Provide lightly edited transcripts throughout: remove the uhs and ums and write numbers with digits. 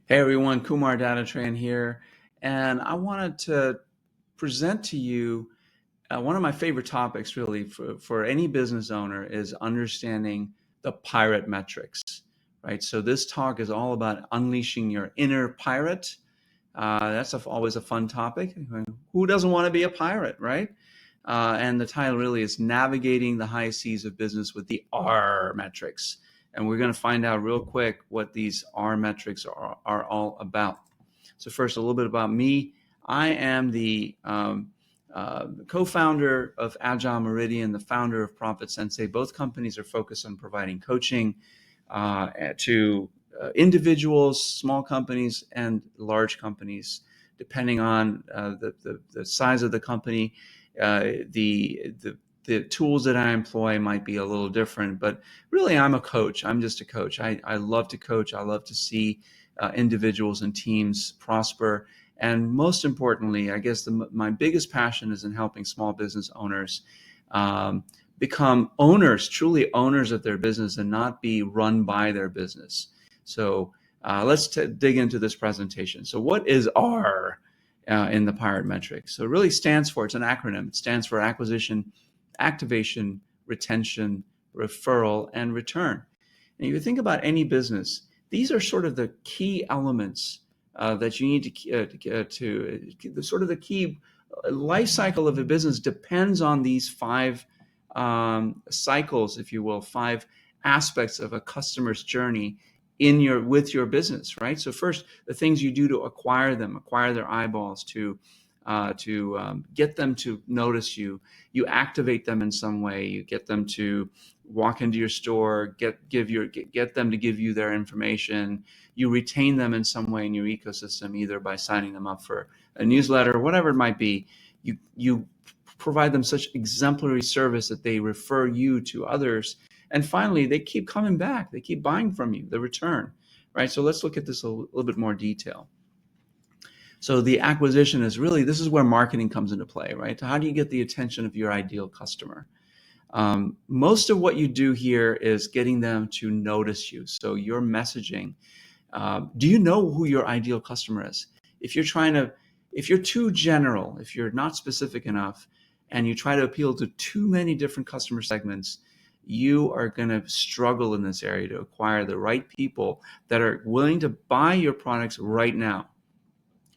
Hey everyone, Kumar Datatran here, and I wanted to present to you one of my favorite topics really for any business owner is understanding the pirate metrics, right? So this talk is all about unleashing your inner pirate. That's always a fun topic. Who doesn't want to be a pirate, right? And the title really is Navigating the High Seas of Business with the R metrics. And we're going to find out real quick what these R metrics are all about. So first, a little bit about me. I am the co-founder of Agile Meridian, the founder of Profit Sensei. Both companies are focused on providing coaching to individuals, small companies, and large companies, depending on the size of the company. The tools that I employ might be a little different, but really I'm a coach. I'm just a coach. I love to coach. I love to see individuals and teams prosper. And most importantly, I guess my biggest passion is in helping small business owners become owners, truly owners of their business, and not be run by their business. So let's dig into this presentation. So what is R in the pirate metrics? So it really stands for, it's an acronym. It stands for acquisition, activation, retention, referral, and return. And if you think about any business, these are sort of the key elements that you need to sort of the key life cycle of a business depends on these five cycles, if you will, five aspects of a customer's journey with your business, right? So first, the things you do to acquire them, acquire their eyeballs, to get them to notice you. You activate them in some way. You get them to walk into your store, get them to give you their information. You retain them in some way in your ecosystem, either by signing them up for a newsletter, whatever it might be. You provide them such exemplary service that they refer you to others. And finally, they keep coming back. They keep buying from you, the return, right? So let's look at this a little bit more detail. So the acquisition is really, this is where marketing comes into play, right? How do you get the attention of your ideal customer? Most of what you do here is getting them to notice you. So your messaging, do you know who your ideal customer is? If you're too general, if you're not specific enough, and you try to appeal to too many different customer segments, you are going to struggle in this area to acquire the right people that are willing to buy your products right now.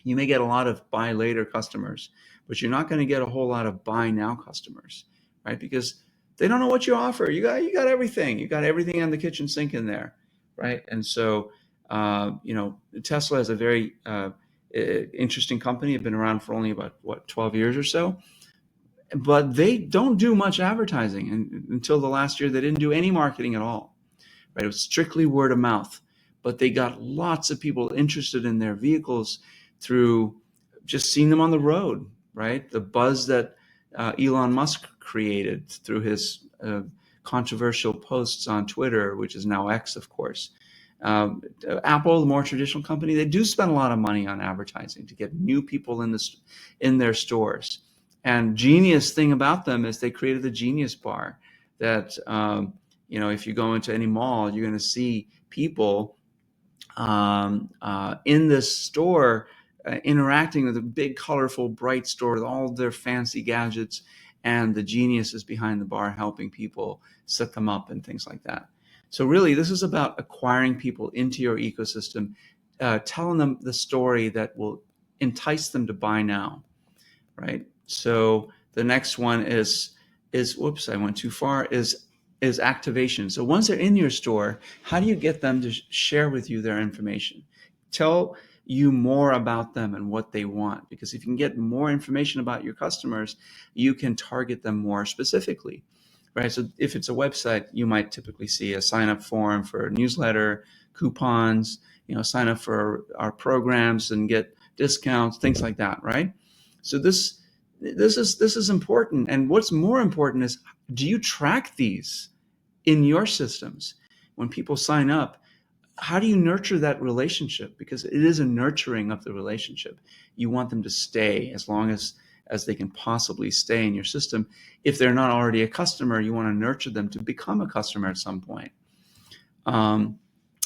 You may get a lot of buy later customers, but you're not going to get a whole lot of buy now customers, right? Because they don't know what you offer. You got everything. You got everything on the kitchen sink in there, right? And so, Tesla is a very interesting company. It's been around for only about 12 years or so, but they don't do much advertising. And until the last year, they didn't do any marketing at all, right? It was strictly word of mouth, but they got lots of people interested in their vehicles through just seeing them on the road, right? The buzz that Elon Musk created through his controversial posts on Twitter, which is now X, of course. Apple, the more traditional company, they do spend a lot of money on advertising to get new people in their stores. And genius thing about them is they created the Genius Bar that, if you go into any mall, you're going to see people in this store interacting with a big, colorful, bright store with all their fancy gadgets, and the genius is behind the bar helping people set them up and things like that. So really, this is about acquiring people into your ecosystem, telling them the story that will entice them to buy now, right? So the next one is whoops, I went too far, is activation. So once they're in your store, how do you get them to share with you their information? Tell you more about them and what they want, because if you can get more information about your customers, you can target them more specifically, right? So if it's a website, you might typically see a sign-up form for a newsletter, coupons, sign up for our programs and get discounts, things like that, right? So this is important. And what's more important is, do you track these in your systems? When people sign up, how do you nurture that relationship? Because it is a nurturing of the relationship. You want them to stay as long as they can possibly stay in your system. If they're not already a customer, you want to nurture them to become a customer at some point.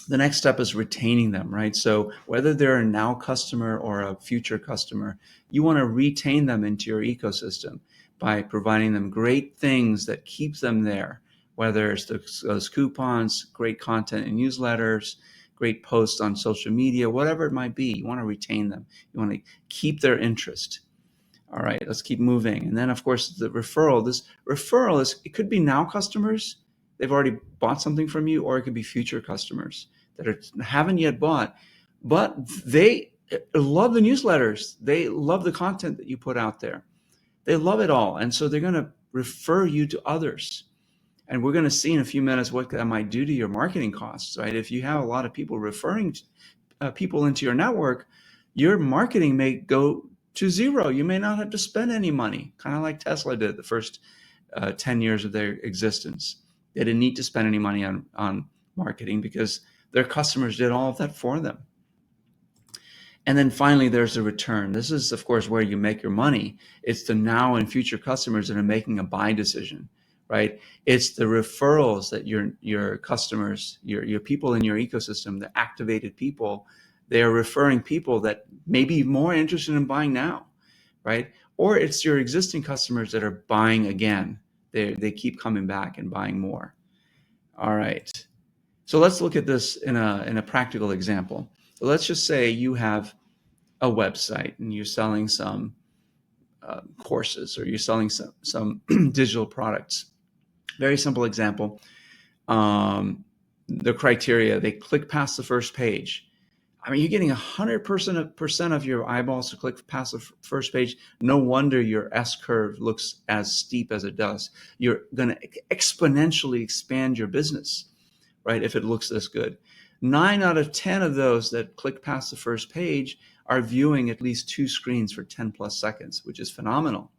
The next step is retaining them, right? So whether they're a now customer or a future customer, you want to retain them into your ecosystem by providing them great things that keep them there, whether it's those coupons, great content in newsletters, great posts on social media, whatever it might be. You want to retain them. You want to keep their interest. All right, let's keep moving. And then, of course, the referral. This referral it could be now customers. They've already bought something from you, or it could be future customers that haven't yet bought, but they love the newsletters. They love the content that you put out there. They love it all. And so they're going to refer you to others. And we're going to see in a few minutes what that might do to your marketing costs, right? If you have a lot of people referring people into your network, your marketing may go to zero. You may not have to spend any money, kind of like Tesla did the first 10 years of their existence. They didn't need to spend any money on marketing because their customers did all of that for them. And then finally, there's the return. This is, of course, where you make your money. It's the now and future customers that are making a buy decision, right? It's the referrals that your customers, your people in your ecosystem, the activated people, they are referring people that may be more interested in buying now, right? Or it's your existing customers that are buying again. They keep coming back and buying more. All right. So let's look at this in a practical example. Let's just say you have a website and you're selling some courses, or you're selling some digital products. Very simple example. The criteria, they click past the first page. I mean, you're getting 100% of your eyeballs to click past the first page. No wonder your S-curve looks as steep as it does. You're going to exponentially expand your business, right, if it looks this good. 9 out of 10 of those that click past the first page are viewing at least 2 screens for 10 plus seconds, which is phenomenal.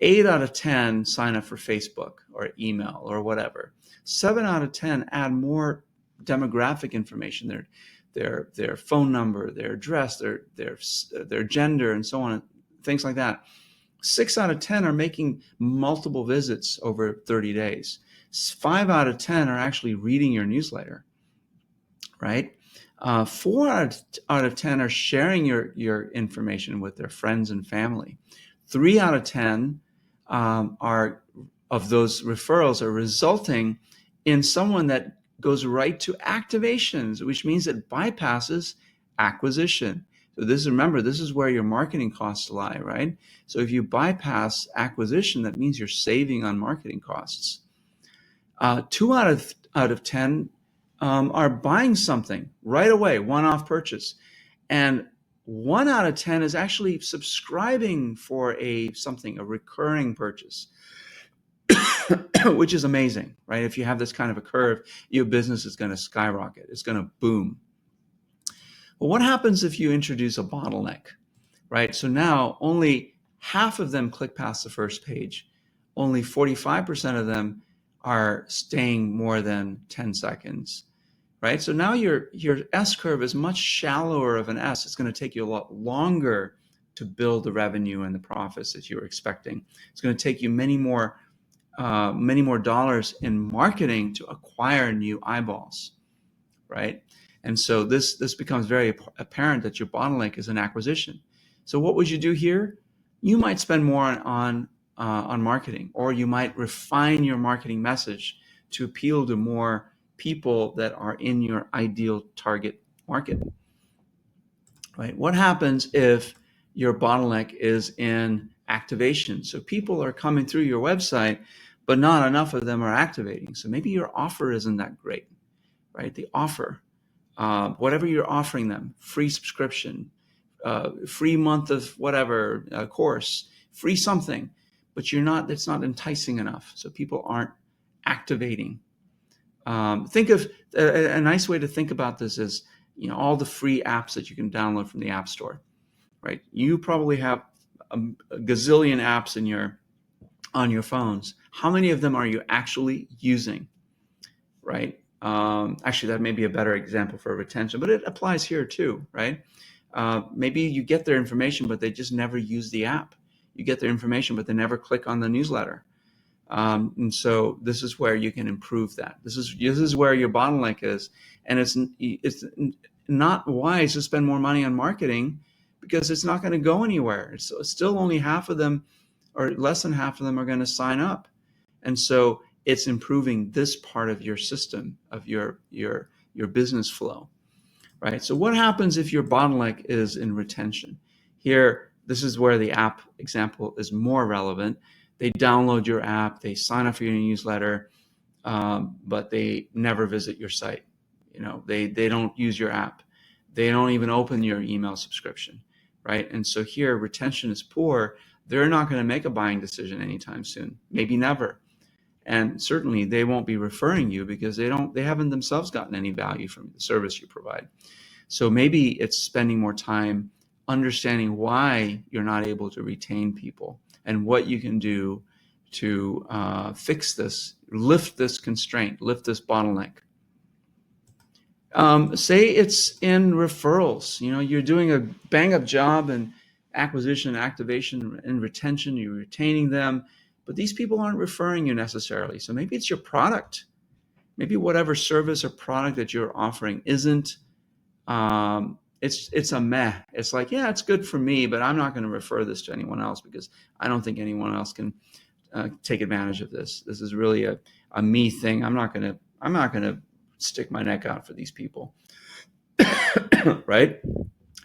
8 out of 10 sign up for Facebook or email or whatever. 7 out of 10 add more demographic information, their phone number, their address, their gender, and so on, things like that. 6 out of 10 are making multiple visits over 30 days. 5 out of 10 are actually reading your newsletter, right? 4 out of 10 are sharing your information with their friends and family. 3 out of 10 are of those referrals are resulting in someone that goes right to activations, which means it bypasses acquisition. So remember, this is where your marketing costs lie, right? So if you bypass acquisition, that means you're saving on marketing costs. 2 out of 10 are buying something right away, one-off purchase. And 1 out of 10 is actually subscribing for a recurring purchase, which is amazing, right? If you have this kind of a curve, your business is going to skyrocket. It's going to boom. But what happens if you introduce a bottleneck, right? So now only half of them click past the first page. Only 45% of them are staying more than 10 seconds, right? So now your S-curve is much shallower of an S. It's going to take you a lot longer to build the revenue and the profits that you're expecting. It's going to take you many more dollars in marketing to acquire new eyeballs, right? And so this becomes very apparent that your bottleneck is an acquisition. So what would you do here? You might spend more on marketing, or you might refine your marketing message to appeal to more people that are in your ideal target market, right? What happens if your bottleneck is in activation? So people are coming through your website, but not enough of them are activating. So maybe your offer isn't that great, right? The offer, whatever you're offering them, free subscription, free month of whatever course, free something, but it's not enticing enough. So people aren't activating. Think of a nice way to think about this is, all the free apps that you can download from the App Store, right? You probably have a gazillion apps on your phones. How many of them are you actually using, right? Actually, that may be a better example for retention, but it applies here too, right? Maybe you get their information, but they just never use the app. You get their information, but they never click on the newsletter. And so this is where you can improve that. This is where your bottleneck is, and it's not wise to spend more money on marketing because it's not going to go anywhere. It's still only half of them, or less than half of them, are going to sign up, and so it's improving this part of your system, of your business flow, right? So what happens if your bottleneck is in retention? Here, this is where the app example is more relevant. They download your app, they sign up for your newsletter, but they never visit your site. They don't use your app. They don't even open your email subscription, right? And so here, retention is poor. They're not going to make a buying decision anytime soon, maybe never. And certainly they won't be referring you because they haven't themselves gotten any value from the service you provide. So maybe it's spending more time understanding why you're not able to retain people and what you can do to fix this, lift this constraint, lift this bottleneck. Say it's in referrals. You're doing a bang-up job in acquisition, activation, and retention. You're retaining them, but these people aren't referring you necessarily. So maybe it's your product. Maybe whatever service or product that you're offering isn't. It's a meh. It's like, yeah, it's good for me, but I'm not going to refer this to anyone else because I don't think anyone else can take advantage of this. This is really a me thing. I'm not going to stick my neck out for these people, right?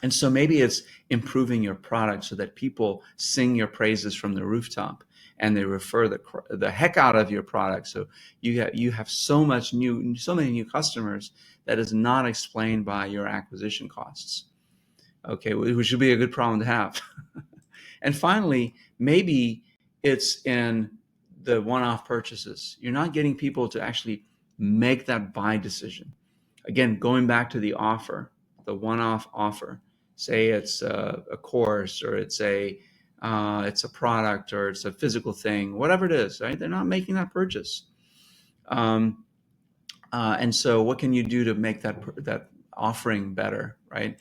And so maybe it's improving your product so that people sing your praises from the rooftop and they refer the heck out of your product. So you have so many new customers that is not explained by your acquisition costs. Okay, which would be a good problem to have. And finally, maybe it's in the one-off purchases. You're not getting people to actually make that buy decision. Again, going back to the offer, the one-off offer. Say it's a course, or it's a product, or it's a physical thing, whatever it is, right? They're not making that purchase. And so what can you do to make that offering better, right?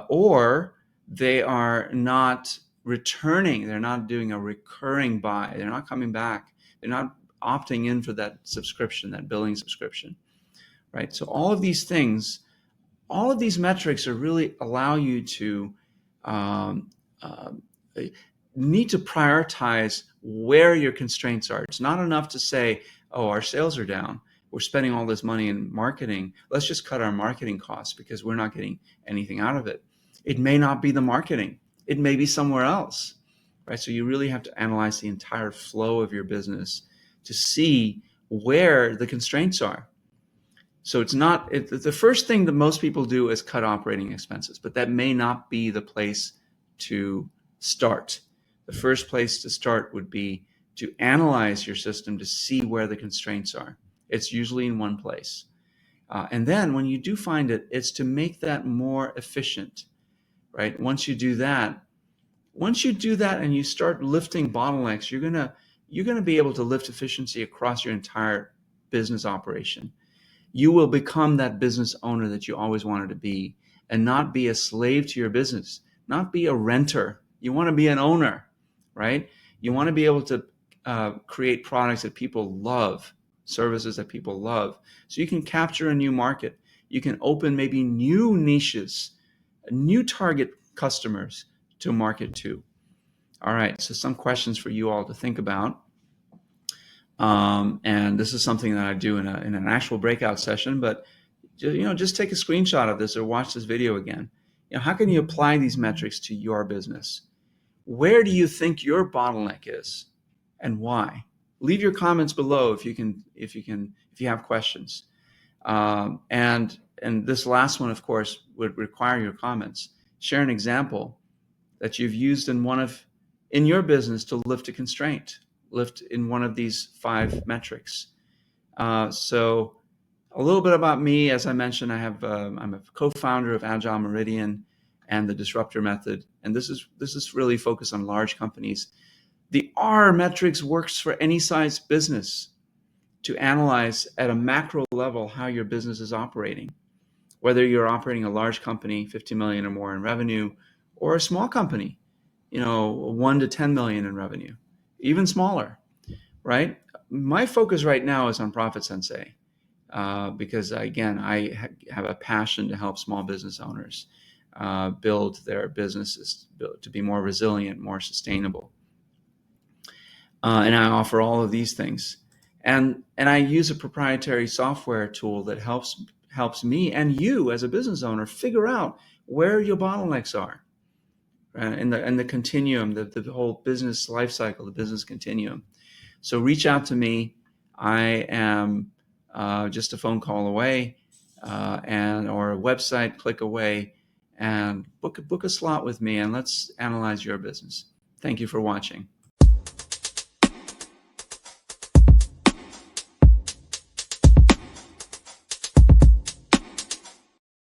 Or they are not returning. They're not doing a recurring buy. They're not coming back. They're not opting in for that subscription, that billing subscription, right? So all of these things, all of these metrics are really allow you to need to prioritize where your constraints are. It's not enough to say, oh, our sales are down. We're spending all this money in marketing. Let's just cut our marketing costs because we're not getting anything out of it. It may not be the marketing. It may be somewhere else, right? So you really have to analyze the entire flow of your business to see where the constraints are. So it's not, the first thing that most people do is cut operating expenses, but that may not be the place to start. The first place to start would be to analyze your system to see where the constraints are. It's usually in one place. And then when you do find it, it's to make that more efficient, right? Once you do that and you start lifting bottlenecks, you're gonna be able to lift efficiency across your entire business operation. You will become that business owner that you always wanted to be, and not be a slave to your business, not be a renter. You want to be an owner, right? You want to be able to create products that people love, services that people love. So you can capture a new market. You can open maybe new niches, new target customers to market to. All right, so some questions for you all to think about. And this is something that I do in an actual breakout session, but just take a screenshot of this or watch this video again. How can you apply these metrics to your business? Where do you think your bottleneck is, and why? Leave your comments below if you have questions. And this last one, of course, would require your comments. Share an example that you've used in your business to lift a constraint, lift in one of these 5 metrics. So a little bit about me. As I mentioned, I'm a co-founder of Agile Meridian and the Disruptor Method, and this is really focused on large companies. The AARRR metrics works for any size business to analyze at a macro level how your business is operating, whether you're operating a large company, 50 million or more in revenue, or a small company, 1 to 10 million in revenue, even smaller, right? my focus right now is on Profit Sensei, because again, have a passion to help small business owners build their businesses to be more resilient, more sustainable. And I offer all of these things. And I use a proprietary software tool that helps me and you as a business owner figure out where your bottlenecks are in the continuum, the whole business life cycle, the business continuum. So reach out to me. I am just a phone call away, or a website click away, and book a slot with me, and let's analyze your business. Thank you for watching.